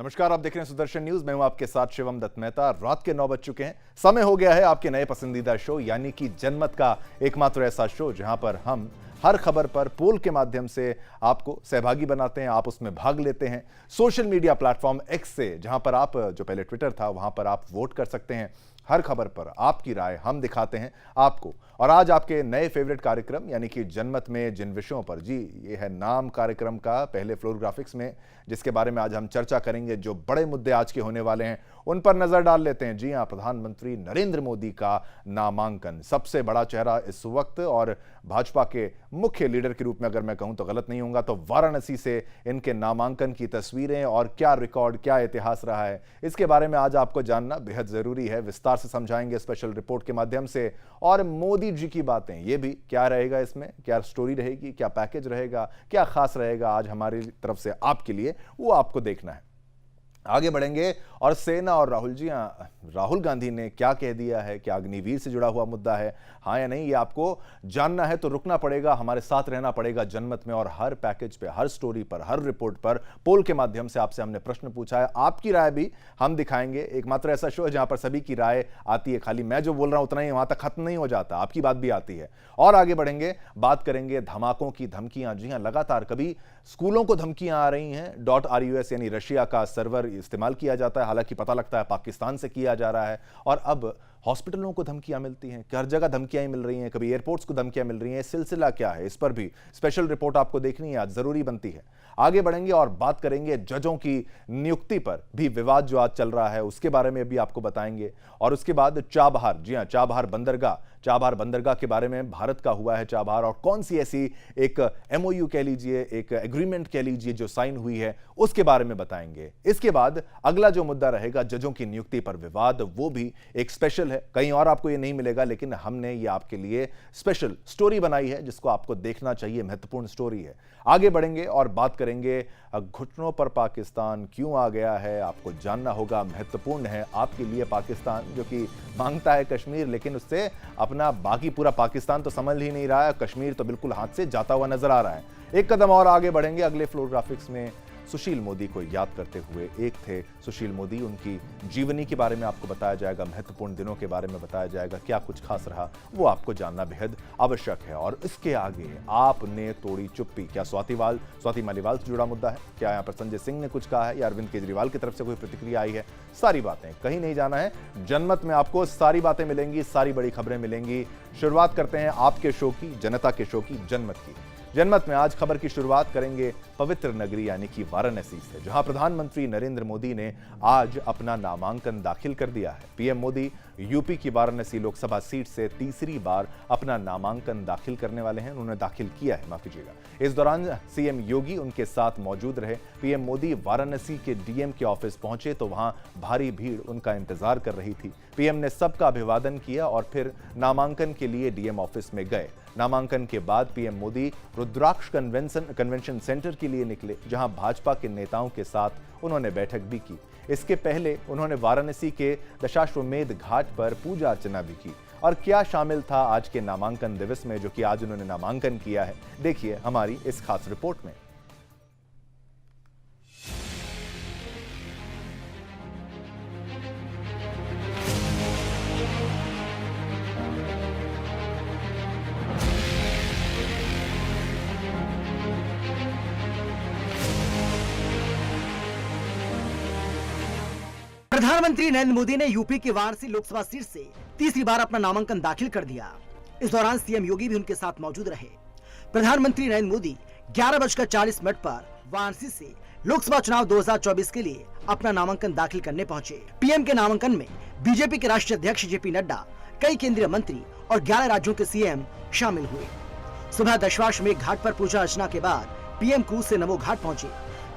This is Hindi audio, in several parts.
नमस्कार, आप देख रहे हैं सुदर्शन न्यूज। मैं हूं आपके साथ शिवम दत्त मेहता। रात के 9 बज चुके हैं। समय हो गया है आपके नए पसंदीदा शो यानी कि जनमत का एकमात्र ऐसा शो जहां पर हम हर खबर पर पोल के माध्यम से आपको सहभागी बनाते हैं, आप उसमें भाग लेते हैं। सोशल मीडिया प्लेटफॉर्म एक्स से, जहां पर आप, जो पहले ट्विटर था, वहां पर आप वोट कर सकते हैं। हर खबर पर आपकी राय हम दिखाते हैं आपको। और आज आपके नए फेवरेट कार्यक्रम यानी कि जनमत में जिन विषयों पर, जी ये है नाम कार्यक्रम का, पहले फ्लोर ग्राफिक्स में जिसके बारे में आज हम चर्चा करेंगे, जो बड़े मुद्दे आज के होने वाले हैं उन पर नजर डाल लेते हैं। जी हां, प्रधानमंत्री नरेंद्र मोदी का नामांकन, सबसे बड़ा चेहरा इस वक्त, और भाजपा के मुख्य लीडर के रूप में अगर मैं कहूं तो गलत नहीं होगा, तो वाराणसी से इनके नामांकन की तस्वीरें और क्या रिकॉर्ड, क्या इतिहास रहा है, इसके बारे में आज आपको जानना बेहद जरूरी है। विस्तार से समझाएंगे स्पेशल रिपोर्ट के माध्यम से। और मोदी जी की बातें, ये भी क्या रहेगा इसमें, क्या स्टोरी रहेगी, क्या पैकेज रहेगा, क्या खास रहेगा आज हमारी तरफ से आपके लिए, वो आपको देखना है। आगे बढ़ेंगे और सेना और राहुल जी, राहुल गांधी ने क्या कह दिया है, क्या अग्निवीर से जुड़ा हुआ मुद्दा है, हाँ या नहीं, ये आपको जानना है तो रुकना पड़ेगा, हमारे साथ रहना पड़ेगा जनमत में। और हर पैकेज पे, हर स्टोरी पर, हर रिपोर्ट पर पोल के माध्यम से आपसे हमने प्रश्न पूछा है, आपकी राय भी हम दिखाएंगे। एकमात्र ऐसा शो है जहां पर सभी की राय आती है, खाली मैं जो बोल रहा हूं उतना ही वहां तक खत्म नहीं हो जाता, आपकी बात भी आती है। और आगे बढ़ेंगे, बात करेंगे धमाकों की, धमकियां। जी हां, लगातार कभी स्कूलों को धमकियां आ रही हैं, .rus यानी रशिया का सर्वर इस्तेमाल किया जाता है, हालांकि पता लगता है पाकिस्तान से किया जा रहा है। और अब हॉस्पिटलों को धमकियां मिलती हैं, हर जगह धमकियां ही मिल रही हैं, कभी एयरपोर्ट्स को धमकियां मिल रही हैं। सिलसिला क्या है, इस पर भी स्पेशल रिपोर्ट आपको देखनी है, आज जरूरी बनती है। आगे बढ़ेंगे और बात करेंगे जजों की नियुक्ति पर भी विवाद जो आज चल रहा है, उसके बारे में भी आपको बताएंगे। और उसके बाद चाबहार, जी हां, चाबहार बंदरगाह के बारे में, भारत का हुआ है चाबहार, और कौन सी ऐसी एक MOU कह लीजिए, एक एग्रीमेंट कह लीजिए जो साइन हुई है, उसके बारे में बताएंगे। इसके बाद अगला जो मुद्दा रहेगा जजों की नियुक्ति पर विवाद, वो भी एक स्पेशल है, कहीं और आपको ये नहीं मिलेगा, लेकिन हमने ये आपके लिए स्पेशल स्टोरी बनाई है जिसको आपको देखना चाहिए, महत्वपूर्ण स्टोरी है। आगे बढ़ेंगे और बात करेंगे घुटनों पर पाकिस्तान क्यों आ गया है, आपको जानना होगा, महत्वपूर्ण है आपके लिए पाकिस्तान, जो कि मांगता है कश्मीर, लेकिन उससे अपना बाकी पूरा पाकिस्तान तो समझ ही नहीं रहा है, कश्मीर तो बिल्कुल हाथ से जाता हुआ नजर आ रहा है। एक कदम और आगे बढ़ेंगे, अगले फ्लोर ग्राफिक्स में सुशील मोदी को याद करते हुए, एक थे सुशील मोदी, उनकी जीवनी के बारे में आपको बताया जाएगा, महत्वपूर्ण दिनों के बारे में बताया जाएगा, क्या कुछ खास रहा वो आपको जानना बेहद आवश्यक है। और इसके आगे आपने तोड़ी चुप्पी, क्या स्वाति मालीवाल से जुड़ा मुद्दा है, क्या यहाँ पर संजय सिंह ने कुछ कहा है, या अरविंद केजरीवाल की तरफ से कोई प्रतिक्रिया आई है, सारी बातें, कहीं नहीं जाना है, जनमत में आपको सारी बातें मिलेंगी, सारी बड़ी खबरें मिलेंगी। शुरुआत करते हैं आपके शो की, जनता के शो की, जनमत की। जनमत में आज खबर की शुरुआत करेंगे पवित्र नगरी यानी कि वाराणसी से, जहां प्रधानमंत्री नरेंद्र मोदी ने आज अपना नामांकन दाखिल कर दिया है। पीएम मोदी यूपी की वाराणसी लोकसभा सीट से तीसरी बार अपना नामांकन दाखिल करने वाले हैं, उन्होंने दाखिल किया है, माफ कीजिएगा। इस दौरान सीएम योगी उनके साथ मौजूद रहे। पीएम मोदी वाराणसी के डीएम के ऑफिस पहुंचे तो वहां भारी भीड़ उनका इंतजार कर रही थी। पीएम ने सबका अभिवादन किया और फिर नामांकन के लिए डीएम ऑफिस में गए। नामांकन के बाद पीएम मोदी रुद्राक्ष कन्वेंशन सेंटर के लिए निकले, जहां भाजपा के नेताओं के साथ उन्होंने बैठक भी की। इसके पहले उन्होंने वाराणसी के दशाश्वमेध घाट पर पूजा अर्चना भी की। और क्या शामिल था आज के नामांकन दिवस में, जो कि आज उन्होंने नामांकन किया है, देखिए हमारी इस खास रिपोर्ट में। प्रधानमंत्री नरेंद्र मोदी ने यूपी की वाराणसी लोकसभा सीट से तीसरी बार अपना नामांकन दाखिल कर दिया। इस दौरान सीएम योगी भी उनके साथ मौजूद रहे। प्रधानमंत्री नरेंद्र मोदी 11:40 पर वाराणसी से लोकसभा चुनाव 2024 के लिए अपना नामांकन दाखिल करने पहुंचे। पीएम के नामांकन में बीजेपी के राष्ट्रीय अध्यक्ष जेपी नड्डा, कई केंद्रीय मंत्री और 11 राज्यों के सीएम शामिल हुए। सुबह दशाश्वमेध घाट पर पूजा अर्चना के बाद पीएम क्रूज से नमो घाट पहुंचे।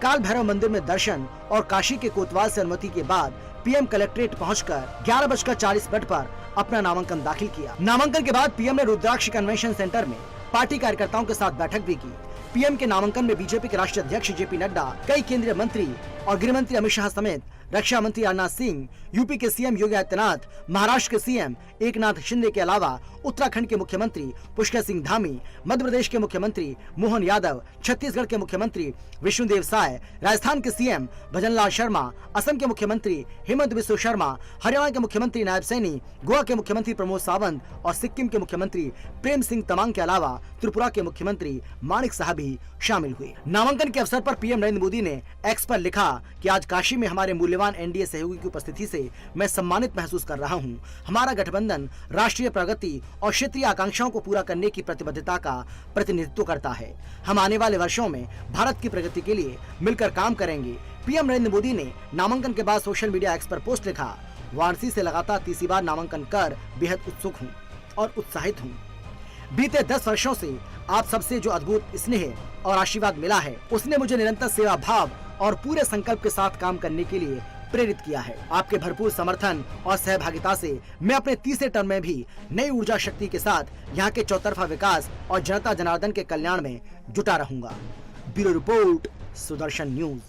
काल भैरव मंदिर में दर्शन और काशी के कोतवाल से अनुमति के बाद पीएम कलेक्ट्रेट पहुंचकर 11:40 पर अपना नामांकन दाखिल किया। नामांकन के बाद पीएम ने रुद्राक्ष कन्वेंशन सेंटर में पार्टी कार्यकर्ताओं के साथ बैठक भी की। पीएम के नामांकन में बीजेपी के राष्ट्रीय अध्यक्ष जेपी नड्डा, कई केंद्रीय मंत्री और गृह मंत्री अमित शाह समेत रक्षा मंत्री राजनाथ सिंह, यूपी के सीएम योगी आदित्यनाथ, महाराष्ट्र के सीएम एकनाथ शिंदे के अलावा उत्तराखंड के मुख्यमंत्री पुष्कर सिंह धामी, मध्य प्रदेश के मुख्यमंत्री मोहन यादव, छत्तीसगढ़ के मुख्यमंत्री विष्णुदेव साय, राजस्थान के सीएम भजनलाल शर्मा, असम के मुख्यमंत्री हेमंत बिस्व शर्मा, हरियाणा के मुख्यमंत्री नायब सैनी, गोवा के मुख्यमंत्री प्रमोद सावंत और सिक्किम के मुख्यमंत्री प्रेम सिंह तमांग के अलावा त्रिपुरा के मुख्यमंत्री माणिक साह भी शामिल हुए। नामांकन के अवसर पर पीएम नरेंद्र मोदी ने एक्स पर लिखा कि आज काशी में हमारे मूल्यवान एनडीए सहयोगी की उपस्थिति से मैं सम्मानित महसूस कर रहा हूं। हमारा गठबंधन राष्ट्रीय प्रगति और क्षेत्रीय आकांक्षाओं को पूरा करने की प्रतिबद्धता का प्रतिनिधित्व करता है। हम आने वाले वर्षों में भारत की प्रगति के लिए मिलकर काम करेंगे। पीएम नरेंद्र मोदी ने नामांकन के बाद सोशल मीडिया एक्स पर पोस्ट लिखा, वाराणसी से लगातार तीसरी बार नामांकन कर बेहद उत्सुक हूँ और उत्साहित हूँ। बीते 10 वर्षों से आप सबसे जो अद्भुत स्नेह और आशीर्वाद मिला है, उसने मुझे निरंतर सेवा भाव और पूरे संकल्प के साथ काम करने के लिए प्रेरित किया है। आपके भरपूर समर्थन और सहभागिता से मैं अपने तीसरे टर्म में भी नई ऊर्जा शक्ति के साथ यहाँ के चौतरफा विकास और जनता जनार्दन के कल्याण में जुटा रहूंगा। Bureau report, Sudarshan news.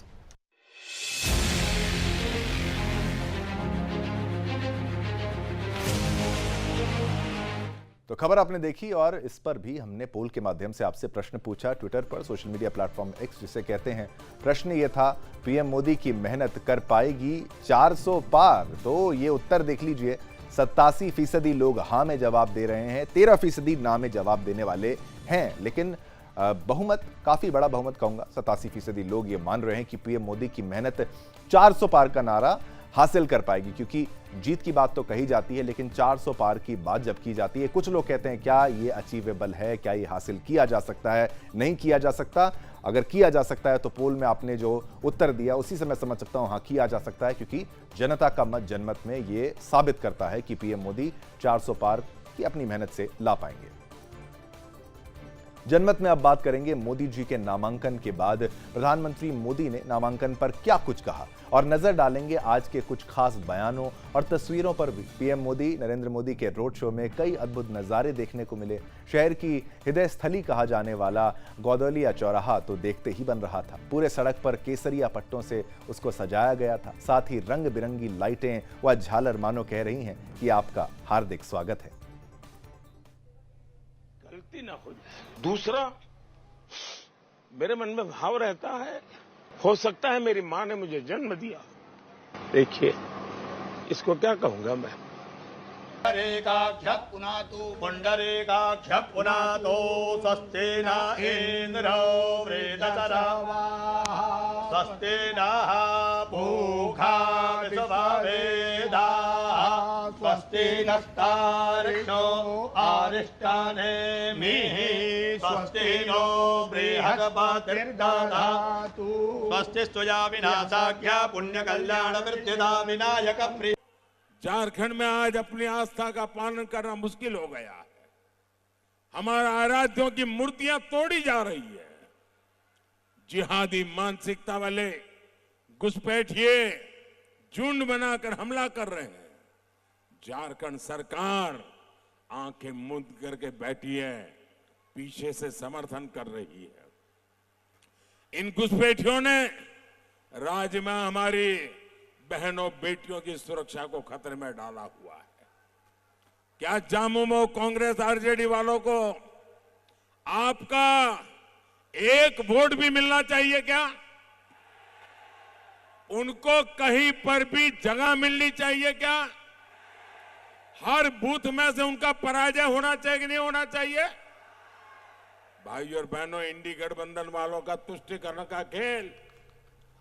तो खबर आपने देखी और इस पर भी हमने पोल के माध्यम से आपसे प्रश्न पूछा ट्विटर पर, सोशल मीडिया प्लेटफॉर्म एक्स जिसे कहते हैं। प्रश्न ये था, पीएम मोदी की मेहनत कर पाएगी 400 पार? तो ये उत्तर देख लीजिए, 87% लोग हाँ में जवाब दे रहे हैं, 13% ना में जवाब देने वाले हैं। लेकिन बहुमत, काफी बड़ा बहुमत कहूंगा, 87% लोग ये मान रहे हैं कि पीएम मोदी की मेहनत 400 पार का नारा हासिल कर पाएगी। क्योंकि जीत की बात तो कही जाती है, लेकिन 400 पार की बात जब की जाती है, कुछ लोग कहते हैं क्या ये अचीवेबल है, क्या ये हासिल किया जा सकता है? नहीं किया जा सकता। अगर किया जा सकता है तो पोल में आपने जो उत्तर दिया उसी से मैं समझ सकता हूं हाँ किया जा सकता है, क्योंकि जनता का मत जनमत में ये साबित करता है कि पीएम मोदी 400 पार की अपनी मेहनत से ला पाएंगे। जनमत में अब बात करेंगे मोदी जी के नामांकन के बाद प्रधानमंत्री मोदी ने नामांकन पर क्या कुछ कहा, और नजर डालेंगे आज के कुछ खास बयानों और तस्वीरों पर भी। पीएम मोदी, नरेंद्र मोदी के रोड शो में कई अद्भुत नजारे देखने को मिले। शहर की हृदय स्थली कहा जाने वाला गौदौलिया चौराहा तो देखते ही बन रहा था। पूरे सड़क पर केसरिया पट्टों से उसको सजाया गया था। साथ ही रंग बिरंगी लाइटें व झालर मानो कह रही हैं कि आपका हार्दिक स्वागत है। गलती ना हो जाए। दूसरा, मेरे मन में भाव रहता है, हो सकता है मेरी मां ने मुझे जन्म दिया। देखिए, इसको क्या कहूंगा मैं। पुंडरीकाक्ष पुनातो स्वस्ति न इंद्रो वृद्धसरावाः स्वस्ति नः पूषा विश्ववेदाः स्वस्ति नस्तार्क्ष्यो अरिष्टानेमिः स्वस्ति नो बृहस्पतिर्दधातु स्वस्ति स्वया विनाशाख्या पुण्यकल्याणवृद्धिदा विनायक प्रिय। झारखंड में आज अपनी आस्था का पालन करना मुश्किल हो गया है। हमारा आराध्यों की मूर्तियां तोड़ी जा रही है। जिहादी मानसिकता वाले घुसपैठिए झुंड बनाकर हमला कर रहे हैं। झारखंड सरकार आंखें मूंद करके बैठी है, पीछे से समर्थन कर रही है। इन घुसपैठियों ने राज्य में हमारी बहनों बेटियों की सुरक्षा को खतरे में डाला हुआ है। क्या झामुमो कांग्रेस आरजेडी वालों को आपका एक वोट भी मिलना चाहिए क्या? उनको कहीं पर भी जगह मिलनी चाहिए क्या? हर बूथ में से उनका पराजय होना चाहिए कि नहीं होना चाहिए? भाइयों और बहनों, इंडी गठबंधन वालों का तुष्टीकरण का खेल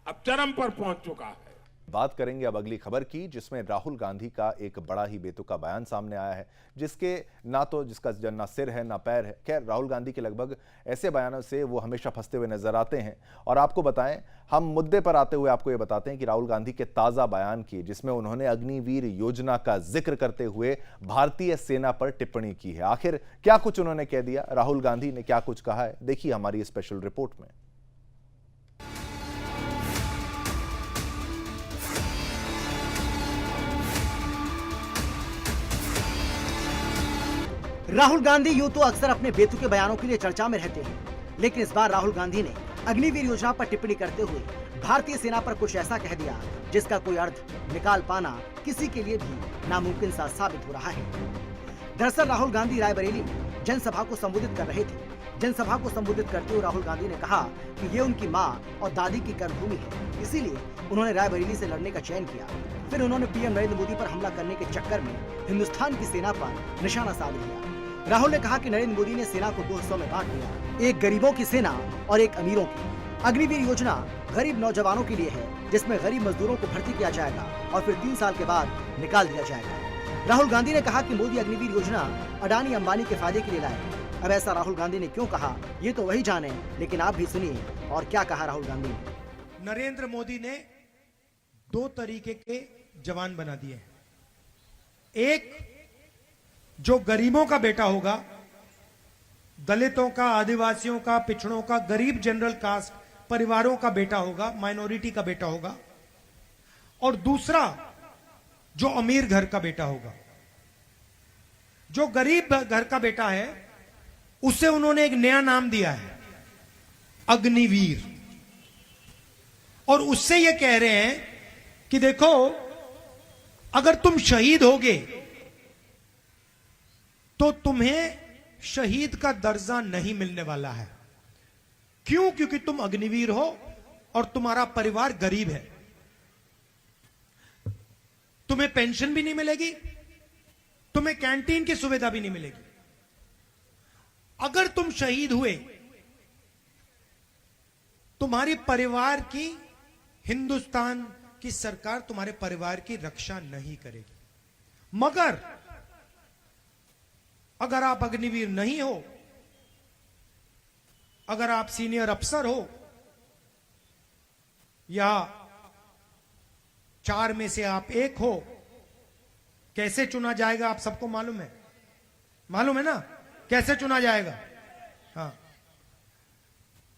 अब चरम पर पहुंच चुका है। बात करेंगे अब अगली खबर की, जिसमें राहुल गांधी का एक बड़ा ही बेतुका बयान सामने आया है, जिसका ना सिर है ना पैर है। खैर, राहुल गांधी के लगभग ऐसे बयानों से वो हमेशा फंसते हुए नजर आते हैं। और आपको बताएं, हम मुद्दे पर आते हुए आपको ये बताते हैं कि राहुल गांधी के ताजा बयान की, जिसमें उन्होंने अग्निवीर योजना का जिक्र करते हुए भारतीय सेना पर टिप्पणी की है। आखिर क्या कुछ उन्होंने कह दिया, राहुल गांधी ने क्या कुछ कहा है, देखिए हमारी स्पेशल रिपोर्ट में। राहुल गांधी यूं तो अक्सर अपने बेतुके बयानों के लिए चर्चा में रहते हैं, लेकिन इस बार राहुल गांधी ने अग्निवीर योजना पर टिप्पणी करते हुए भारतीय सेना पर कुछ ऐसा कह दिया जिसका कोई अर्थ निकाल पाना किसी के लिए भी नामुमकिन सा साबित हो रहा है। दरअसल राहुल गांधी रायबरेली में जनसभा को संबोधित कर रहे थे। जनसभा को संबोधित करते हुए राहुल गांधी ने कहा कि ये उनकी मां और दादी की कर्मभूमि है, इसीलिए उन्होंने रायबरेली से लड़ने का चयन किया। फिर उन्होंने पीएम नरेंद्र मोदी पर हमला करने के चक्कर में हिंदुस्तान की सेना पर निशाना साध लिया। राहुल ने कहा कि नरेंद्र मोदी ने सेना को 2 हिस्सों में बांट दिया, एक गरीबों की सेना और एक अमीरों की। अग्निवीर योजना गरीब नौजवानों के लिए है, जिसमें गरीब मजदूरों को भर्ती किया जाएगा और फिर 3 साल के बाद निकाल दिया जाएगा। राहुल गांधी ने कहा कि मोदी अग्निवीर योजना अडानी अंबानी के फायदे के लिए लाए। अब ऐसा राहुल गांधी ने क्यों कहा, ये तो वही जाने, लेकिन आप भी सुनिए और क्या कहा राहुल गांधी ने। नरेंद्र मोदी ने 2 तरीके के जवान बना दिए। एक जो गरीबों का बेटा होगा, दलितों का, आदिवासियों का, पिछड़ों का, गरीब जनरल कास्ट परिवारों का बेटा होगा, माइनॉरिटी का बेटा होगा। और दूसरा जो अमीर घर का बेटा होगा। जो गरीब घर का बेटा है उसे उन्होंने एक नया नाम दिया है, अग्निवीर। और उससे ये कह रहे हैं कि देखो, अगर तुम शहीद होगे तो तुम्हें शहीद का दर्जा नहीं मिलने वाला है। क्यों? क्योंकि तुम अग्निवीर हो और तुम्हारा परिवार गरीब है। तुम्हें पेंशन भी नहीं मिलेगी, तुम्हें कैंटीन की सुविधा भी नहीं मिलेगी। अगर तुम शहीद हुए, तुम्हारी परिवार की, हिंदुस्तान की सरकार तुम्हारे परिवार की रक्षा नहीं करेगी। मगर अगर आप अग्निवीर नहीं हो, अगर आप सीनियर अफसर हो या 4 में से आप एक हो, कैसे चुना जाएगा आप सबको मालूम है? मालूम है ना कैसे चुना जाएगा? हाँ,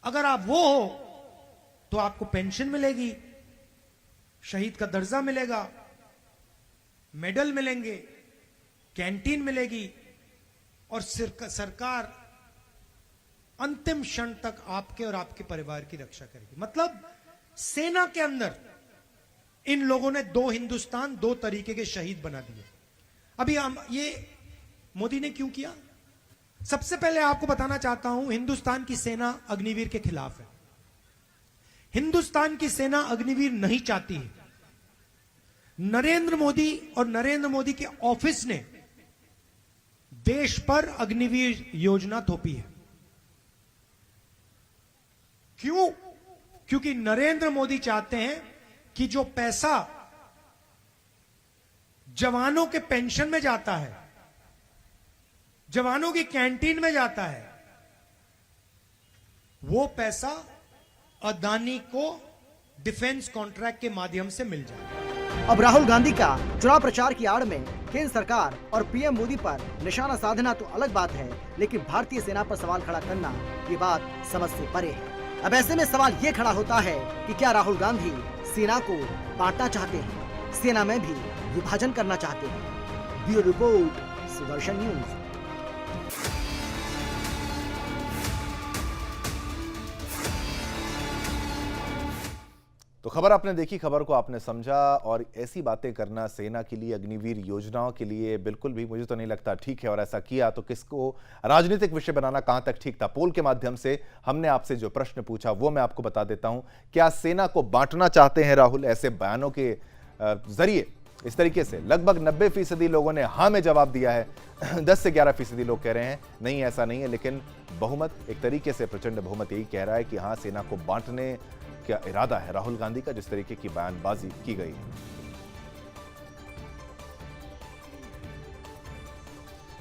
अगर आप वो हो तो आपको पेंशन मिलेगी, शहीद का दर्जा मिलेगा, मेडल मिलेंगे, कैंटीन मिलेगी और सरकार अंतिम क्षण तक आपके और आपके परिवार की रक्षा करेगी। मतलब सेना के अंदर इन लोगों ने 2 हिंदुस्तान, 2 तरीके के शहीद बना दिए। अभी हम ये मोदी ने क्यों किया? सबसे पहले आपको बताना चाहता हूं, हिंदुस्तान की सेना अग्निवीर के खिलाफ है। हिंदुस्तान की सेना अग्निवीर नहीं चाहती है। नरेंद्र मोदी और नरेंद्र मोदी के ऑफिस ने देश पर अग्निवीर योजना थोपी है। क्यों? क्योंकि नरेंद्र मोदी चाहते हैं कि जो पैसा जवानों के पेंशन में जाता है, जवानों की कैंटीन में जाता है, वो पैसा अदानी को डिफेंस कॉन्ट्रैक्ट के माध्यम से मिल जाए। अब राहुल गांधी का चुनाव प्रचार की आड़ में केंद्र सरकार और पीएम मोदी पर निशाना साधना तो अलग बात है, लेकिन भारतीय सेना पर सवाल खड़ा करना ये बात समझ से परे है। अब ऐसे में सवाल ये खड़ा होता है कि क्या राहुल गांधी सेना को बांटना चाहते हैं, सेना में भी विभाजन करना चाहते हैं? Bureau report, Sudarshan news. तो खबर आपने देखी, खबर को आपने समझा, और ऐसी बातें करना सेना के लिए, अग्निवीर योजनाओं के लिए बिल्कुल भी मुझे तो नहीं लगता ठीक है। और ऐसा किया तो किसको राजनीतिक विषय बनाना कहां तक ठीक था? पोल के माध्यम से हमने आपसे जो प्रश्न पूछा वो मैं आपको बता देता हूं। क्या सेना को बांटना चाहते हैं राहुल? ऐसे बयानों के जरिए इस तरीके से लगभग 90% लोगों ने हाँ में जवाब दिया है। 10 से 11% लोग कह रहे हैं नहीं, ऐसा नहीं है। लेकिन बहुमत, एक तरीके से प्रचंड बहुमत यही कह रहा है कि हाँ, सेना को बांटने क्या इरादा है राहुल गांधी का, जिस तरीके की बयानबाजी की गई है।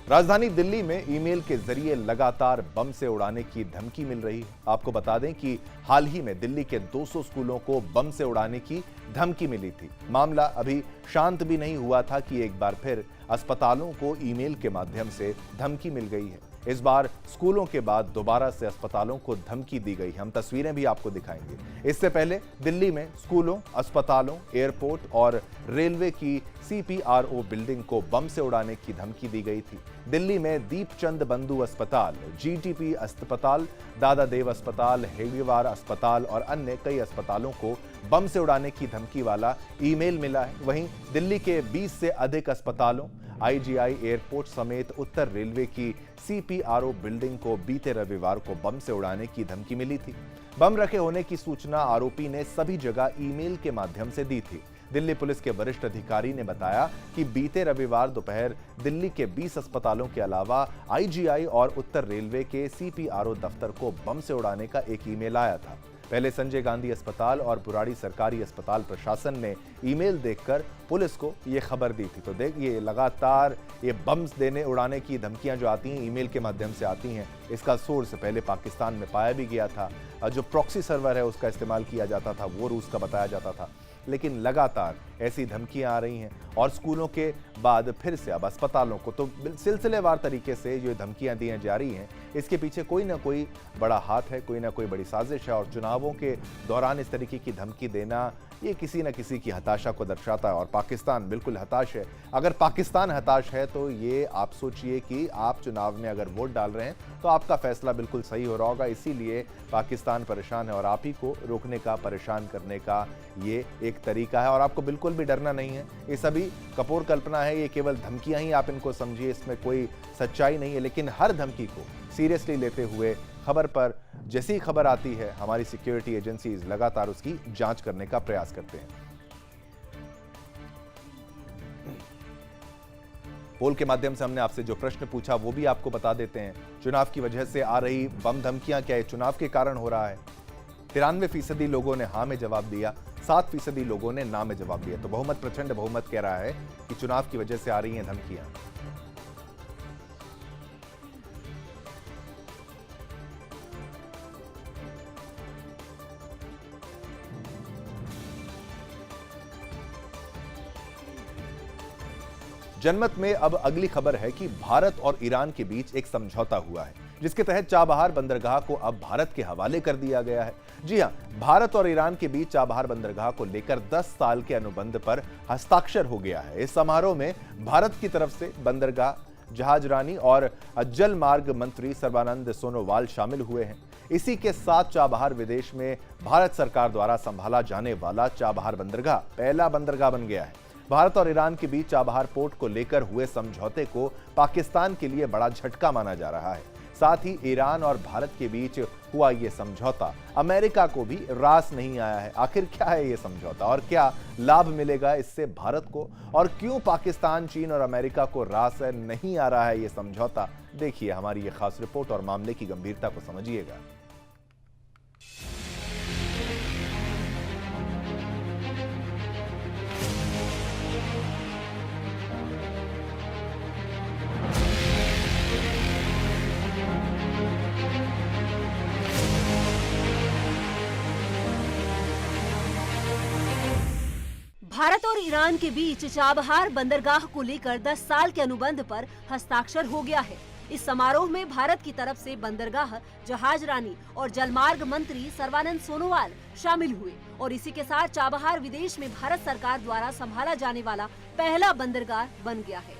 राजधानी दिल्ली में ईमेल के जरिए लगातार बम से उड़ाने की धमकी मिल रही है। आपको बता दें कि हाल ही में दिल्ली के 200 स्कूलों को बम से उड़ाने की धमकी मिली थी। मामला अभी शांत भी नहीं हुआ था कि एक बार फिर अस्पतालों को ईमेल के माध्यम से धमकी मिल गई है। इस बार स्कूलों के बाद दोबारा से अस्पतालों को धमकी दी गई है। हम तस्वीरें भी आपको दिखाएंगे। इससे पहले दिल्ली में स्कूलों, अस्पतालों, एयरपोर्ट और रेलवे की CPRO बिल्डिंग को बम से उड़ाने की धमकी दी गई थी। दिल्ली में दीपचंद बंधु अस्पताल, GTP अस्पताल, दादा देव अस्पताल, हेडगेवार अस्पताल और अन्य कई अस्पतालों को बम से उड़ाने की धमकी वाला ईमेल मिला है। वहीं दिल्ली के 20 से अधिक अस्पतालों, IGI एयरपोर्ट समेत उत्तर रेलवे की CPRO बिल्डिंग को बीते रविवार को बम से उड़ाने की धमकी मिली थी। बम रखे होने की सूचना आरोपी ने सभी जगह ईमेल के माध्यम से दी थी। दिल्ली पुलिस के वरिष्ठ अधिकारी ने बताया कि बीते रविवार दोपहर दिल्ली के 20 अस्पतालों के अलावा IGI और उत्तर रेलवे के CPRO दफ्तर को बम से उड़ाने का एक ईमेल आया था। पहले संजय गांधी अस्पताल और बुराड़ी सरकारी अस्पताल प्रशासन ने ईमेल देखकर पुलिस को यह खबर दी थी। तो देखिए, लगातार ये बम्स देने उड़ाने की धमकियां जो आती हैं ईमेल के माध्यम से आती हैं, इसका सोर्स पहले पाकिस्तान में पाया भी गया था। जो प्रॉक्सी सर्वर है उसका इस्तेमाल किया जाता था, वो रूस का बताया जाता था। लेकिन लगातार ऐसी धमकियां आ रही हैं और स्कूलों के बाद फिर से अब अस्पतालों को तो सिलसिलेवार तरीके से जो धमकियां दी जा रही हैं, इसके पीछे कोई ना कोई बड़ा हाथ है, कोई ना कोई बड़ी साजिश है। और चुनावों के दौरान इस तरीके की धमकी देना ये किसी न किसी की हताशा को दर्शाता है और पाकिस्तान बिल्कुल हताश है। अगर पाकिस्तान हताश है तो ये आप सोचिए कि आप चुनाव में अगर वोट डाल रहे हैं तो आपका फैसला बिल्कुल सही हो रहा होगा। इसीलिए पाकिस्तान परेशान है और आप ही को रोकने का, परेशान करने का ये एक तरीका है और आपको बिल्कुल भी डरना नहीं है। ये सभी कपोल कल्पना है, ये केवल धमकियां ही आप इनको समझिए, इसमें कोई सच्चाई नहीं है। लेकिन हर धमकी को सीरियसली लेते हुए खबर पर जैसी खबर आती है, हमारी सिक्योरिटी एजेंसीज लगातार उसकी जांच करने का प्रयास करते हैं। पोल के माध्यम से हमने आपसे जो प्रश्न पूछा वो भी आपको बता देते हैं। चुनाव की वजह से आ रही बम धमकियां क्या है चुनाव के कारण हो रहा है? 93% लोगों ने हाँ में जवाब दिया, 7% लोगों ने ना में जवाब दिया। तो बहुमत, प्रचंड बहुमत कह रहा है कि चुनाव की वजह से आ रही हैं धमकियां। जनमत में अब अगली खबर है कि भारत और ईरान के बीच एक समझौता हुआ है, जिसके तहत चाबहार बंदरगाह को अब भारत के हवाले कर दिया गया है। जी हां, भारत और ईरान के बीच चाबहार बंदरगाह को लेकर 10 साल के अनुबंध पर हस्ताक्षर हो गया है। इस समारोह में भारत की तरफ से बंदरगाह, जहाजरानी और जल मार्ग मंत्री सर्बानंद सोनोवाल शामिल हुए हैं। इसी के साथ चाबहार विदेश में भारत सरकार द्वारा संभाला जाने वाला चाबहार बंदरगाह पहला बंदरगाह बन गया है। भारत और ईरान के बीच चाबहार पोर्ट को लेकर हुए समझौते को पाकिस्तान के लिए बड़ा झटका माना जा रहा है। साथ ही ईरान और भारत के बीच हुआ यह समझौता अमेरिका को भी रास नहीं आया है। आखिर क्या है यह समझौता और क्या लाभ मिलेगा इससे भारत को, और क्यों पाकिस्तान, चीन और अमेरिका को रास नहीं आ रहा है यह समझौता? देखिए हमारी यह खास रिपोर्ट और मामले की गंभीरता को समझिएगा। भारत और ईरान के बीच चाबहार बंदरगाह को लेकर 10 साल के अनुबंध पर हस्ताक्षर हो गया है। इस समारोह में भारत की तरफ से बंदरगाह, जहाजरानी और जलमार्ग मंत्री सर्बानंद सोनोवाल शामिल हुए और इसी के साथ चाबहार विदेश में भारत सरकार द्वारा संभाला जाने वाला पहला बंदरगाह बन गया है।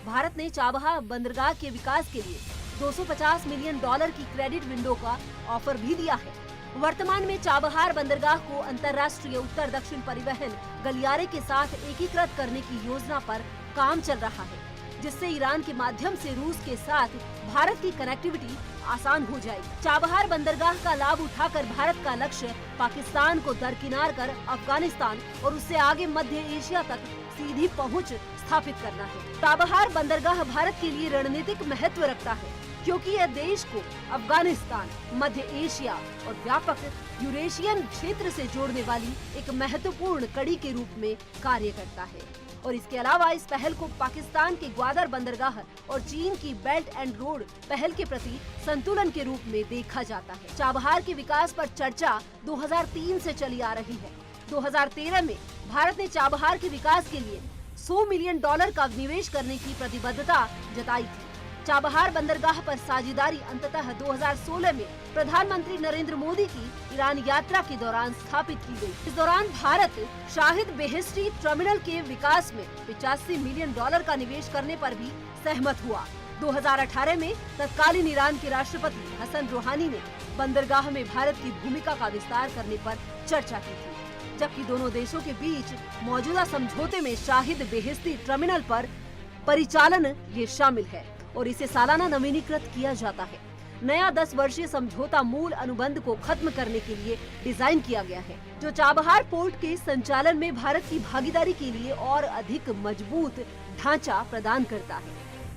भारत ने चाबहार बंदरगाह के विकास के लिए $250 मिलियन की क्रेडिट विंडो का ऑफर भी दिया है। वर्तमान में चाबहार बंदरगाह को अंतर्राष्ट्रीय उत्तर दक्षिण परिवहन गलियारे के साथ एकीकृत करने की योजना पर काम चल रहा है, जिससे ईरान के माध्यम से रूस के साथ भारत की कनेक्टिविटी आसान हो जाएगी। चाबहार बंदरगाह का लाभ उठाकर भारत का लक्ष्य पाकिस्तान को दरकिनार कर अफगानिस्तान और उससे आगे मध्य एशिया तक सीधी पहुंच स्थापित करना है। चाबहार बंदरगाह भारत के लिए रणनीतिक महत्व रखता है, क्योंकि यह देश को अफगानिस्तान, मध्य एशिया और व्यापक यूरेशियन क्षेत्र से जोड़ने वाली एक महत्वपूर्ण कड़ी के रूप में कार्य करता है। और इसके अलावा इस पहल को पाकिस्तान के ग्वादर बंदरगाह और चीन की बेल्ट एंड रोड पहल के प्रति संतुलन के रूप में देखा जाता है। चाबहार के विकास पर चर्चा 2003 से चली आ रही है। 2013 में भारत ने चाबहार के विकास के लिए $100 मिलियन का निवेश करने की प्रतिबद्धता जताई थी। चाबहार बंदरगाह पर साझेदारी अंततः 2016 में प्रधानमंत्री नरेंद्र मोदी की ईरान यात्रा के दौरान स्थापित की गई। इस दौरान भारत शाहिद बेहेश्ती टर्मिनल के विकास में $85 मिलियन का निवेश करने पर भी सहमत हुआ। 2018 में तत्कालीन ईरान के राष्ट्रपति हसन रूहानी ने बंदरगाह में भारत की भूमिका का विस्तार करने पर चर्चा की थी, जबकि दोनों देशों के बीच मौजूदा समझौते में शाहिद बेहेश्ती टर्मिनल पर परिचालन ये शामिल है और इसे सालाना नवीनीकृत किया जाता है। नया 10 वर्षीय समझौता मूल अनुबंध को खत्म करने के लिए डिजाइन किया गया है, जो चाबहार पोर्ट के संचालन में भारत की भागीदारी के लिए और अधिक मजबूत ढांचा प्रदान करता है।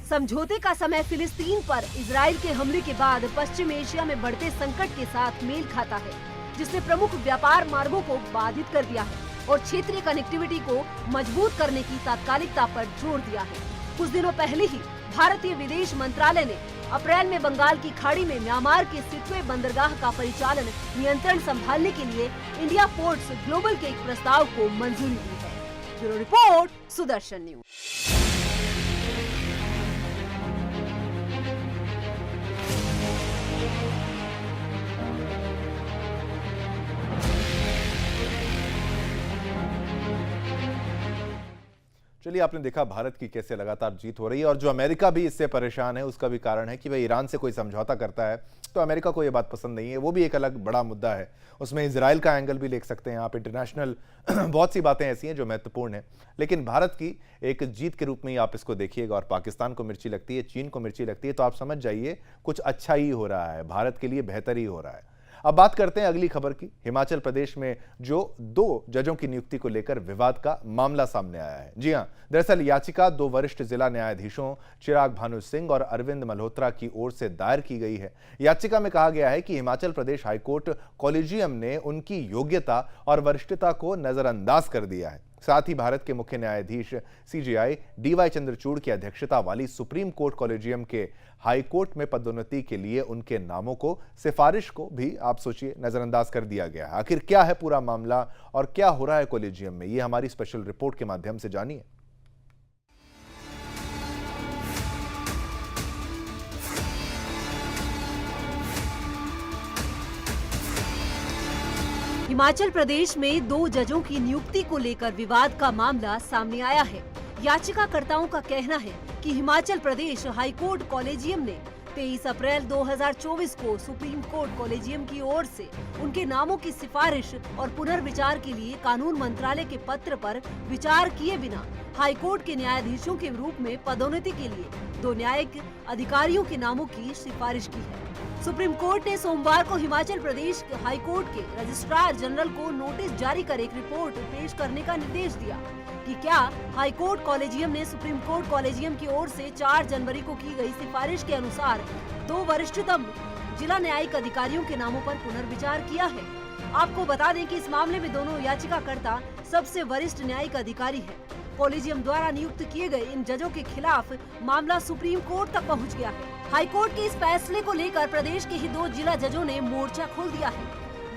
समझौते का समय फिलिस्तीन पर इजराइल के हमले के बाद पश्चिम एशिया में बढ़ते संकट के साथ मेल खाता है, जिसने प्रमुख व्यापार मार्गों को बाधित कर दिया है और क्षेत्रीय कनेक्टिविटी को मजबूत करने की तात्कालिकता पर जोर दिया है। कुछ दिनों पहले ही भारतीय विदेश मंत्रालय ने अप्रैल में बंगाल की खाड़ी में म्यांमार के सिटवे बंदरगाह का परिचालन नियंत्रण संभालने के लिए इंडिया पोर्ट्स ग्लोबल के एक प्रस्ताव को मंजूरी दी है। Bureau report, Sudarshan news. चलिए, आपने देखा भारत की कैसे लगातार जीत हो रही है और जो अमेरिका भी इससे परेशान है उसका भी कारण है कि भाई ईरान से कोई समझौता करता है तो अमेरिका को ये बात पसंद नहीं है। वो भी एक अलग बड़ा मुद्दा है, उसमें इजराइल का एंगल भी देख सकते हैं आप। इंटरनेशनल बहुत सी बातें ऐसी हैं जो महत्वपूर्ण है, लेकिन भारत की एक जीत के रूप में ही आप इसको देखिएगा। और पाकिस्तान को मिर्ची लगती है, चीन को मिर्ची लगती है, तो आप समझ जाइए कुछ अच्छा ही हो रहा है, भारत के लिए बेहतर ही हो रहा है। अब बात करते हैं अगली खबर की। हिमाचल प्रदेश में जो 2 जजों की नियुक्ति को लेकर विवाद का मामला सामने आया है। जी हां, दरअसल याचिका 2 वरिष्ठ जिला न्यायाधीशों चिराग भानु सिंह और अरविंद मल्होत्रा की ओर से दायर की गई है। याचिका में कहा गया है कि हिमाचल प्रदेश हाईकोर्ट कॉलेजियम ने उनकी योग्यता और वरिष्ठता को नजरअंदाज कर दिया है। साथ ही भारत के मुख्य न्यायाधीश CJI DY चंद्रचूड़ की अध्यक्षता वाली सुप्रीम कोर्ट कॉलेजियम के हाई कोर्ट में पदोन्नति के लिए उनके नामों को, सिफारिश को भी आप सोचिए नजरअंदाज कर दिया गया है। आखिर क्या है पूरा मामला और क्या हो रहा है कॉलेजियम में, ये हमारी स्पेशल रिपोर्ट के माध्यम से जानिए। हिमाचल प्रदेश में 2 जजों की नियुक्ति को लेकर विवाद का मामला सामने आया है। याचिकाकर्ताओं का कहना है कि हिमाचल प्रदेश हाईकोर्ट कॉलेजियम ने 23 अप्रैल 2024 को सुप्रीम कोर्ट कॉलेजियम की ओर से उनके नामों की सिफारिश और पुनर्विचार के लिए कानून मंत्रालय के पत्र पर विचार किए बिना हाईकोर्ट के न्यायाधीशों के रूप में पदोन्नति के लिए 2 न्यायिक अधिकारियों के नामों की सिफारिश की है। सुप्रीम कोर्ट ने सोमवार को हिमाचल प्रदेश हाईकोर्ट के रजिस्ट्रार जनरल को नोटिस जारी कर एक रिपोर्ट पेश करने का निर्देश दिया कि क्या हाईकोर्ट कॉलेजियम ने सुप्रीम कोर्ट कॉलेजियम की ओर से 4 जनवरी को की गई सिफारिश के अनुसार 2 वरिष्ठतम जिला न्यायिक अधिकारियों के नामों पर पुनर्विचार किया है। आपको बता दें कि इस मामले में दोनों याचिकाकर्ता सबसे वरिष्ठ न्यायिक अधिकारी हैं। कॉलेजियम द्वारा नियुक्त किए गए इन जजों के खिलाफ मामला सुप्रीम कोर्ट तक पहुंच गया है। हाईकोर्ट के इस फैसले को लेकर प्रदेश के ही 2 जिला जजों ने मोर्चा खोल दिया है।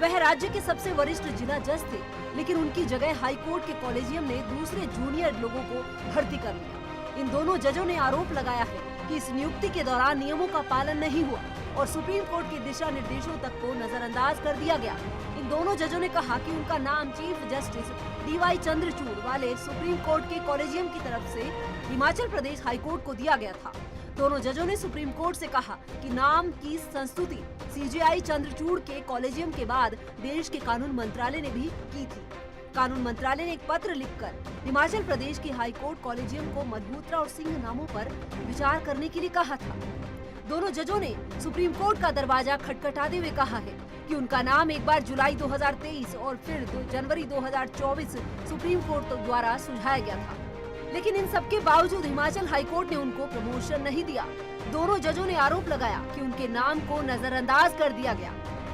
वह राज्य के सबसे वरिष्ठ जिला जज थे, लेकिन उनकी जगह हाईकोर्ट के कॉलेजियम ने दूसरे जूनियर लोगों को भर्ती कर लिया। इन दोनों जजों ने आरोप लगाया है कि इस नियुक्ति के दौरान नियमों का पालन नहीं हुआ और सुप्रीम कोर्ट के दिशा निर्देशों तक को नजरअंदाज कर दिया गया। इन दोनों जजों ने कहा कि उनका नाम चीफ जस्टिस DY चंद्रचूड़ वाले सुप्रीम कोर्ट के कॉलेजियम की तरफ से हिमाचल प्रदेश हाईकोर्ट को दिया गया था। दोनों जजों ने सुप्रीम कोर्ट से कहा कि नाम की संस्तुति CJI चंद्रचूड़ के कॉलेजियम के बाद देश के कानून मंत्रालय ने भी की थी। कानून मंत्रालय ने एक पत्र लिखकर हिमाचल प्रदेश के हाईकोर्ट कॉलेजियम को मल्होत्रा और सिंह नामों पर विचार करने के लिए कहा था। दोनों जजों ने सुप्रीम कोर्ट का दरवाजा खटखटाते हुए कहा है कि उनका नाम एक बार जुलाई 2023 और फिर जनवरी 2024 सुप्रीम कोर्ट द्वारा सुझाया गया था, लेकिन इन सबके बावजूद हिमाचल हाईकोर्ट ने उनको प्रमोशन नहीं दिया। दोनों जजों ने आरोप लगाया कि उनके नाम को नजरअंदाज कर दिया गया।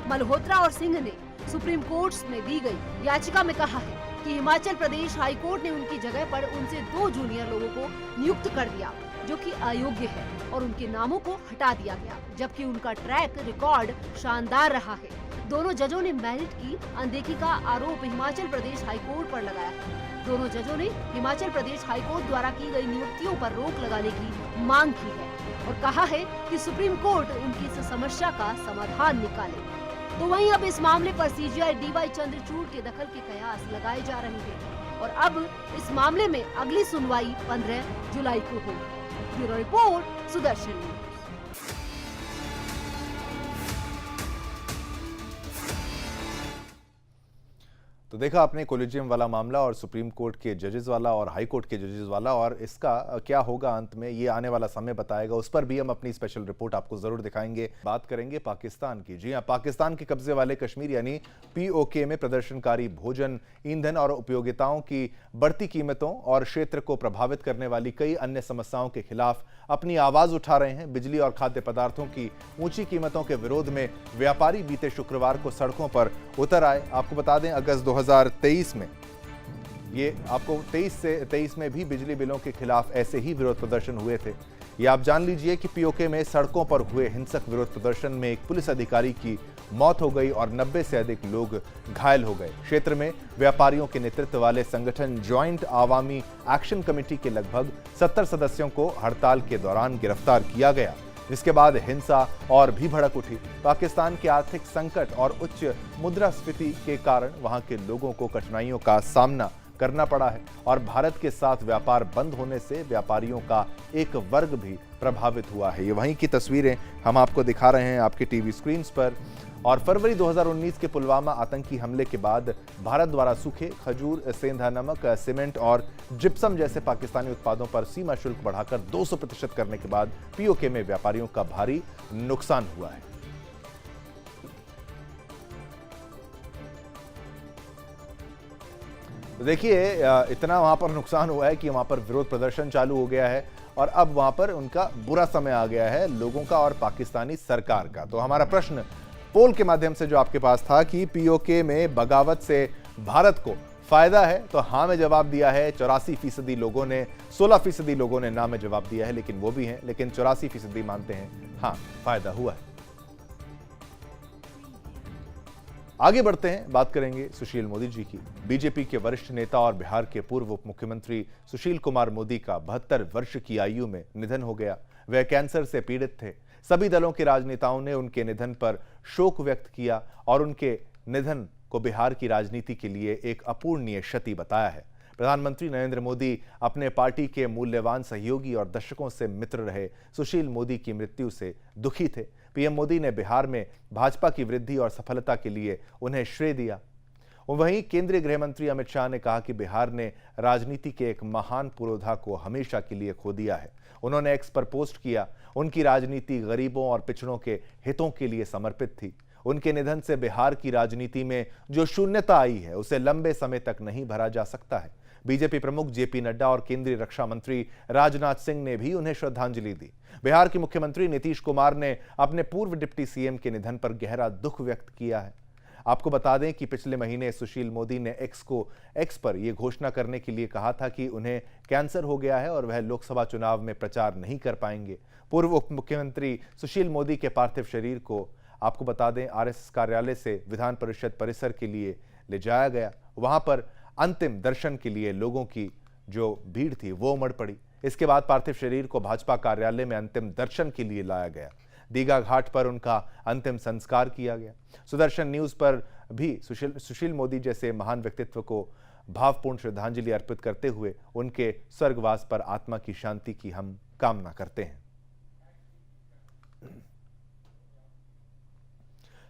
मल्होत्रा और सिंह ने सुप्रीम कोर्ट में दी गई याचिका में कहा है कि हिमाचल प्रदेश हाईकोर्ट ने उनकी जगह पर उनसे 2 जूनियर लोगों को नियुक्त कर दिया जो कि अयोग्य है और उनके नामों को हटा दिया गया, जबकि उनका ट्रैक रिकॉर्ड शानदार रहा है। दोनों जजों ने मेरिट की अनदेखी का आरोप हिमाचल प्रदेश हाईकोर्ट पर लगाया है। दोनों जजों ने हिमाचल प्रदेश हाईकोर्ट द्वारा की गई नियुक्तियों पर रोक लगाने की मांग की है और कहा है कि सुप्रीम कोर्ट उनकी इस समस्या का समाधान निकाले। तो वहीं अब इस मामले पर सीजीआई डीवाई चंद्रचूड़ के दखल के कयास लगाए जा रहे हैं और अब इस मामले में अगली सुनवाई 15 जुलाई को होगी। Bureau report, Sudarshan news. तो देखा आपने कोलिजियम वाला मामला और सुप्रीम कोर्ट के जजेस वाला और हाई कोर्ट के जजेस वाला, और इसका क्या होगा अंत में ये आने वाला समय बताएगा। उस पर भी हम अपनी स्पेशल रिपोर्ट आपको जरूर दिखाएंगे। बात करेंगे पाकिस्तान की। जी हां, पाकिस्तान के कब्जे वाले कश्मीर यानी पीओके में प्रदर्शनकारी भोजन, ईंधन और उपयोगिताओं की बढ़ती कीमतों और क्षेत्र को प्रभावित करने वाली कई अन्य समस्याओं के खिलाफ अपनी आवाज उठा रहे हैं। बिजली और खाद्य पदार्थों की ऊंची कीमतों के विरोध में व्यापारी बीते शुक्रवार को सड़कों पर उतर आए। आपको बता दें, अगस्त 2023 में, ये आपको 23 में भी बिजली बिलों के खिलाफ ऐसे ही विरोध प्रदर्शन हुए थे। ये आप जान लीजिए कि पीओके में सड़कों पर हुए हिंसक विरोध प्रदर्शन में एक पुलिस अधिकारी की मौत हो गई और 90 से अधिक लोग घायल हो गए। क्षेत्र में व्यापारियों के नेतृत्व वाले संगठन ज्वाइंट आवामी एक्शन कमेटी के लगभग 70 सदस्यों को हड़ताल के दौरान गिरफ्तार किया गया, जिसके बाद हिंसा और भी भड़क उठी। पाकिस्तान के आर्थिक संकट और उच्च मुद्रास्फीति के कारण वहां के लोगों को कठिनाइयों का सामना करना पड़ा है और भारत के साथ व्यापार बंद होने से व्यापारियों का एक वर्ग भी प्रभावित हुआ है। ये वहीं की तस्वीरें हम आपको दिखा रहे हैं आपके टीवी स्क्रीन पर। और फरवरी 2019 के पुलवामा आतंकी हमले के बाद भारत द्वारा सूखे खजूर, सेंधा नमक, सीमेंट और जिप्सम जैसे पाकिस्तानी उत्पादों पर सीमा शुल्क बढ़ाकर 200% करने के बाद पीओके में व्यापारियों का भारी नुकसान हुआ है। देखिए, इतना वहां पर नुकसान हुआ है कि वहां पर विरोध प्रदर्शन चालू हो गया है और अब वहां पर उनका बुरा समय आ गया है, लोगों का और पाकिस्तानी सरकार का। तो हमारा प्रश्न पोल के माध्यम से जो आपके पास था कि पीओके में बगावत से भारत को फायदा है, तो हाँ में जवाब दिया है 84% लोगों ने, 16% लोगों ने ना में जवाब दिया है, लेकिन वो भी हैं, लेकिन 84% मानते हैं हाँ फायदा हुआ है। आगे बढ़ते हैं, बात करेंगे सुशील मोदी जी की। बीजेपी के वरिष्ठ नेता और बिहार के पूर्व उप मुख्यमंत्री सुशील कुमार मोदी का 72 वर्ष की आयु में निधन हो गया। वह कैंसर से पीड़ित थे। सभी दलों के राजनेताओं ने उनके निधन पर शोक व्यक्त किया और उनके निधन को बिहार की राजनीति के लिए एक अपूरणीय क्षति बताया है। प्रधानमंत्री नरेंद्र मोदी अपने पार्टी के मूल्यवान सहयोगी और दशकों से मित्र रहे सुशील मोदी की मृत्यु से दुखी थे। पीएम मोदी ने बिहार में भाजपा की वृद्धि और सफलता के लिए उन्हें श्रेय दिया। वहीं केंद्रीय गृह मंत्री अमित शाह ने कहा कि बिहार ने राजनीति के एक महान पुरोधा को हमेशा के लिए खो दिया है। उन्होंने एक्स पर पोस्ट किया, उनकी राजनीति गरीबों और पिछड़ों के हितों के लिए समर्पित थी। उनके निधन से बिहार की राजनीति में जो शून्यता आई है उसे लंबे समय तक नहीं भरा जा सकता है। बीजेपी प्रमुख जेपी नड्डा और केंद्रीय रक्षा मंत्री राजनाथ सिंह ने भी उन्हें श्रद्धांजलि दी। बिहार के मुख्यमंत्री नीतीश कुमार ने अपने पूर्व डिप्टी सीएम के निधन पर गहरा दुख व्यक्त किया है। आपको बता दें कि पिछले महीने सुशील मोदी ने एक्स पर यह घोषणा करने के लिए कहा था कि उन्हें कैंसर हो गया है और वह लोकसभा चुनाव में प्रचार नहीं कर पाएंगे। पूर्व उप मुख्यमंत्री सुशील मोदी के पार्थिव शरीर को आपको बता दें आरएसएस कार्यालय से विधान परिषद परिसर के लिए ले जाया गया। वहां पर अंतिम दर्शन के लिए लोगों की जो भीड़ थी वो उमड़ पड़ी। इसके बाद पार्थिव शरीर को भाजपा कार्यालय में अंतिम दर्शन के लिए लाया गया। दीघा घाट पर उनका अंतिम संस्कार किया गया। सुदर्शन न्यूज पर भी सुशील मोदी जैसे महान व्यक्तित्व को भावपूर्ण श्रद्धांजलि अर्पित करते हुए उनके स्वर्गवास पर आत्मा की शांति की हम कामना करते हैं।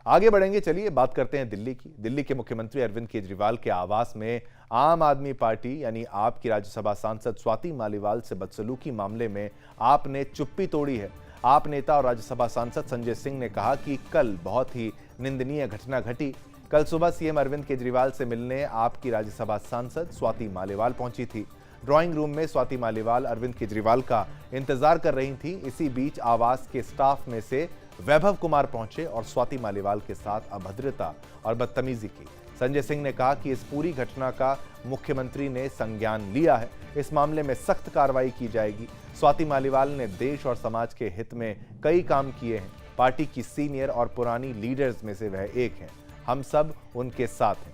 आगे बढ़ेंगे, चलिए बात करते हैं दिल्ली की। दिल्ली के मुख्यमंत्री अरविंद केजरीवाल के आवास में आम आदमी पार्टी यानी आप की राज्यसभा सांसद स्वाति मालीवाल से बदसलूकी मामले में आपने चुप्पी तोड़ी है। आप नेता और राज्यसभा सांसद संजय सिंह ने कहा कि कल बहुत ही निंदनीय घटना घटी। कल सुबह सीएम अरविंद केजरीवाल से मिलने आपकी राज्यसभा सांसद स्वाति मालीवाल पहुंची थी। ड्राइंग रूम में स्वाति मालीवाल अरविंद केजरीवाल का इंतजार कर रही थी। इसी बीच आवास के स्टाफ में से वैभव कुमार पहुंचे और स्वाति मालीवाल के साथ अभद्रता और बदतमीजी की। संजय सिंह ने कहा कि इस पूरी घटना का मुख्यमंत्री ने संज्ञान लिया है। इस मामले में सख्त कार्रवाई की जाएगी। स्वाति मालीवाल ने देश और समाज के हित में कई काम किए हैं। पार्टी की सीनियर और पुरानी लीडर्स में से वह एक हैं। हम सब उनके साथ हैं।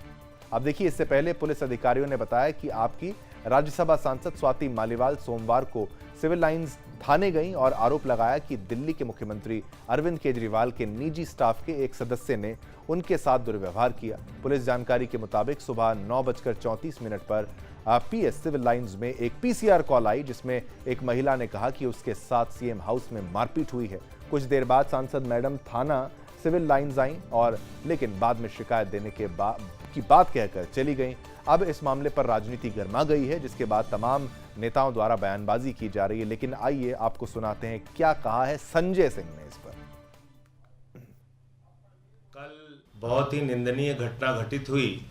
अब देखिए, इससे पहले पुलिस अधिकारियों ने बताया कि आपकी राज्यसभा सांसद स्वाति मालीवाल सोमवार को सिविल लाइंस थाने गईं और आरोप लगाया कि दिल्ली के मुख्यमंत्री अरविंद केजरीवाल के निजी स्टाफ के एक सदस्य ने उनके साथ दुर्व्यवहार किया। पुलिस जानकारी के मुताबिक सुबह 9:34 पर पीएस सिविल लाइंस में एक पीसीआर कॉल आई, जिसमें एक महिला ने कहा कि उसके साथ सीएम हाउस में मारपीट हुई है। कुछ देर बाद सांसद मैडम थाना सिविल लाइंस आईं और लेकिन बाद में शिकायत देने की बात कहकर चली गईं। अब इस मामले पर राजनीति गर्मा गई है, जिसके बाद तमाम नेताओं द्वारा बयानबाजी की जा रही है। लेकिन आइए आपको सुनाते हैं क्या कहा है संजय सिंह ने इस पर। कल बहुत ही निंदनीय घटना घटित हुई,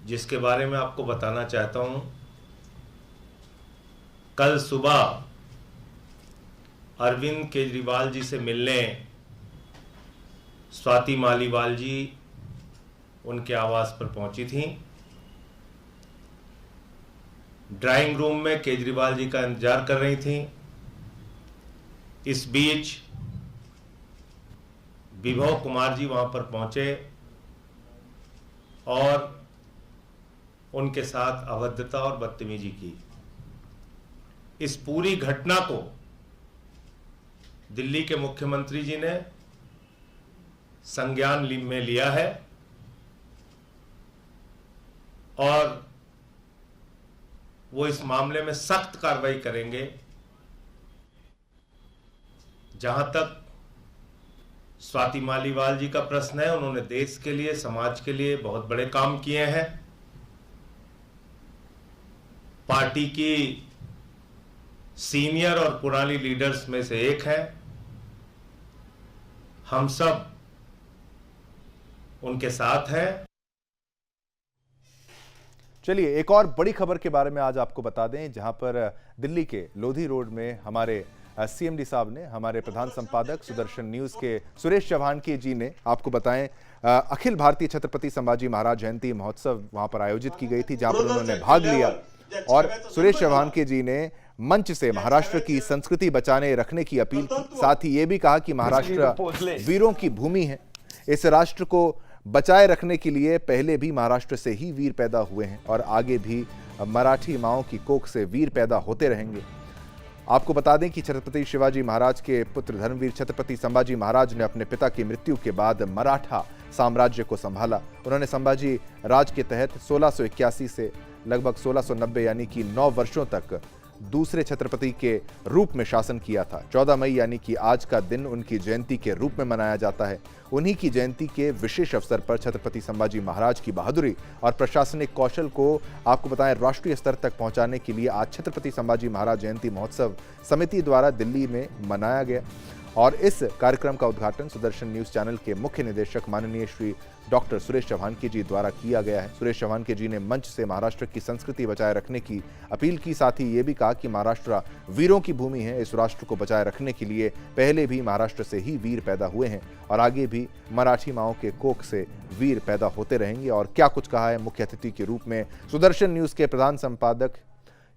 जिसके बारे में आपको बताना चाहता हूं। कल सुबह अरविंद केजरीवाल जी से मिलने स्वाति मालीवाल जी उनके आवास पर पहुंची थीं। ड्राइंग रूम में केजरीवाल जी का इंतजार कर रही थीं। इस बीच विभव कुमार जी वहां पर पहुंचे और उनके साथ अभद्रता और बदतमीजी की। इस पूरी घटना को दिल्ली के मुख्यमंत्री जी ने संज्ञान में लिया है और वो इस मामले में सख्त कार्रवाई करेंगे। जहां तक स्वाति मालीवाल जी का प्रश्न है, उन्होंने देश के लिए, समाज के लिए बहुत बड़े काम किए हैं। पार्टी की सीनियर और पुरानी लीडर्स में से एक है। हम सब उनके साथ हैं। चलिए एक और बड़ी खबर के बारे में आज आपको बता दें, जहां पर दिल्ली के लोधी रोड में हमारे सीएमडी साहब ने, हमारे प्रधान संपादक सुदर्शन न्यूज के सुरेश चौहानकी जी ने आपको बताएं, अखिल भारतीय छत्रपति संभाजी महाराज जयंती महोत्सव वहां पर आयोजित की गई थी, जहां पर उन्होंने भाग लिया। और सुरेश चौहानकी जी ने मंच से महाराष्ट्र की संस्कृति बचाने रखने की अपील की। साथ ही ये भी कहा कि महाराष्ट्र वीरों की भूमि है। इस राष्ट्र को बचाए रखने के लिए पहले भी महाराष्ट्र से ही वीर पैदा हुए हैं और आगे भी मराठी माओं की कोख से वीर पैदा होते रहेंगे। आपको बता दें कि छत्रपति शिवाजी महाराज के पुत्र धर्मवीर छत्रपति संभाजी महाराज ने अपने पिता की मृत्यु के बाद मराठा साम्राज्य को संभाला। उन्होंने संभाजी राज के तहत 1681 से लगभग 1690 यानी कि 9 वर्षों तक दूसरे छत्रपति के रूप में शासन किया था। 14 मई यानी कि आज का दिन उनकी जयंती के रूप में मनाया जाता है। उन्हीं की जयंती के विशेष अवसर पर छत्रपति संभाजी महाराज की बहादुरी और प्रशासनिक कौशल को आपको बताएं राष्ट्रीय स्तर तक पहुंचाने के लिए आज छत्रपति संभाजी महाराज जयंती महोत्सव समिति द्वारा दिल्ली में मनाया गया। और इस कार्यक्रम का उद्घाटन सुदर्शन न्यूज चैनल के मुख्य निदेशक माननीय श्री डॉक्टर सुरेश चौहानकी जी द्वारा किया गया है। सुरेश चौहानकी जी ने मंच से महाराष्ट्र की संस्कृति बचाए रखने की अपील की। साथ ही ये भी कहा कि महाराष्ट्र वीरों की भूमि है। इस राष्ट्र को बचाए रखने के लिए पहले भी महाराष्ट्र से ही वीर पैदा हुए हैं और आगे भी मराठी माओं के कोख से वीर पैदा होते रहेंगे। और क्या कुछ कहा है मुख्य अतिथि के रूप में सुदर्शन न्यूज के प्रधान संपादक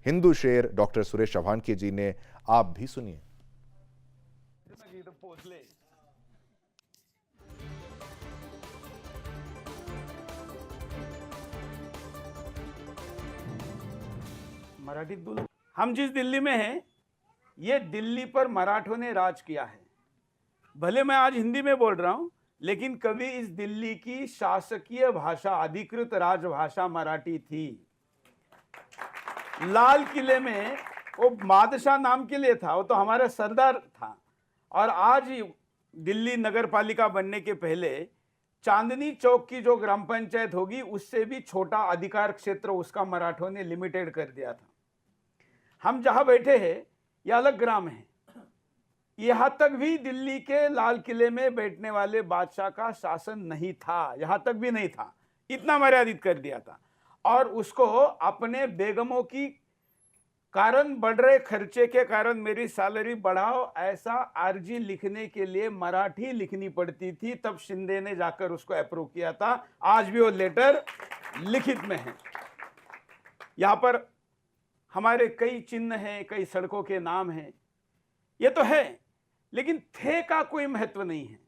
हिंदू शेर डॉक्टर सुरेश चौहानकी जी ने, आप भी सुनिए। मराठी बोलो। हम जिस दिल्ली में हैं, ये दिल्ली पर मराठों ने राज किया है। भले मैं आज हिंदी में बोल रहा हूं, लेकिन कभी इस दिल्ली की शासकीय भाषा, अधिकृत राजभाषा मराठी थी। लाल किले में वो बादशाह नाम के लिए था, वो तो हमारा सरदार था। और आज दिल्ली नगर पालिका बनने के पहले चांदनी चौक की जो ग्राम पंचायत होगी, उससे भी छोटा अधिकार क्षेत्र उसका मराठों ने लिमिटेड कर दिया था। हम जहां बैठे हैं ये अलग ग्राम है। यहां तक भी दिल्ली के लाल किले में बैठने वाले बादशाह का शासन नहीं था, यहां तक भी नहीं था, इतना मर्यादित कर दिया था। और उसको अपने बेगमों की कारण, बढ़ रहे खर्चे के कारण मेरी सैलरी बढ़ाओ, ऐसा अर्जी लिखने के लिए मराठी लिखनी पड़ती थी। तब शिंदे ने जाकर उसको अप्रूव किया था। आज भी वो लेटर लिखित में है। यहां पर हमारे कई चिन्ह हैं, कई सड़कों के नाम हैं, ये तो है, लेकिन थे का कोई महत्व नहीं है,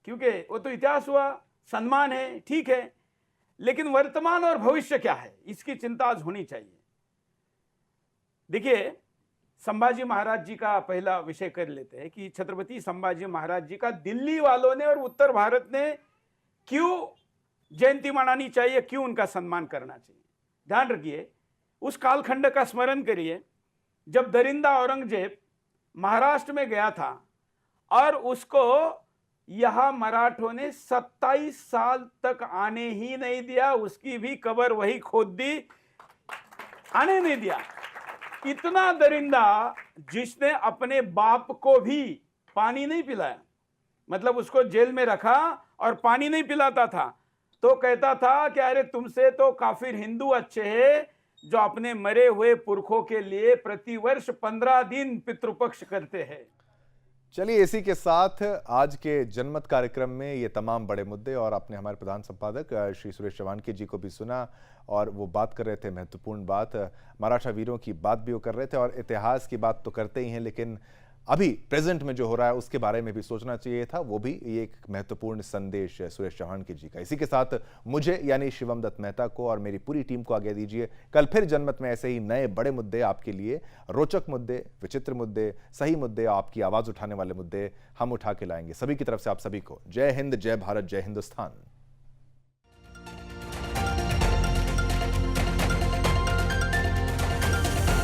क्योंकि वो तो इतिहास हुआ, सम्मान है, ठीक है, लेकिन वर्तमान और भविष्य क्या है, इसकी चिंता आज होनी चाहिए। देखिए, संभाजी महाराज जी का पहला विषय कर लेते हैं कि छत्रपति संभाजी महाराज जी का दिल्ली वालों ने और उत्तर भारत ने क्यों जयंती मनानी चाहिए, क्यों उनका सम्मान करना चाहिए। ध्यान रखिए, उस कालखंड का स्मरण करिए जब दरिंदा औरंगजेब महाराष्ट्र में गया था और उसको यहां मराठों ने 27 साल तक आने ही नहीं दिया, उसकी भी कब्र वही खोद दी, आने नहीं दिया। इतना दरिंदा जिसने अपने बाप को भी पानी नहीं पिलाया, मतलब उसको जेल में रखा और पानी नहीं पिलाता था, तो कहता था कि अरे तुमसे तो काफिर हिंदू अच्छे हैं जो अपने मरे हुए पुरखों के लिए प्रतिवर्ष 15 दिन पितृपक्ष करते हैं। चलिए, इसी के साथ आज के जनमत कार्यक्रम में ये तमाम बड़े मुद्दे, और आपने हमारे प्रधान संपादक श्री सुरेश चव्हाणके जी को भी सुना और वो बात कर रहे थे, महत्वपूर्ण बात, मराठा वीरों की बात भी वो कर रहे थे और इतिहास की बात तो करते ही हैं, लेकिन अभी प्रेजेंट में जो हो रहा है उसके बारे में भी सोचना चाहिए था। वो भी ये एक महत्वपूर्ण संदेश है सुरेश चव्हाणके जी का। इसी के साथ मुझे यानी शिवम दत्त मेहता को और मेरी पूरी टीम को आगे दीजिए। कल फिर जनमत में ऐसे ही नए बड़े मुद्दे आपके लिए, रोचक मुद्दे, विचित्र मुद्दे, सही मुद्दे, आपकी आवाज उठाने वाले मुद्दे हम उठा के लाएंगे। सभी की तरफ से आप सभी को जय हिंद, जय भारत, जय हिंदुस्तान।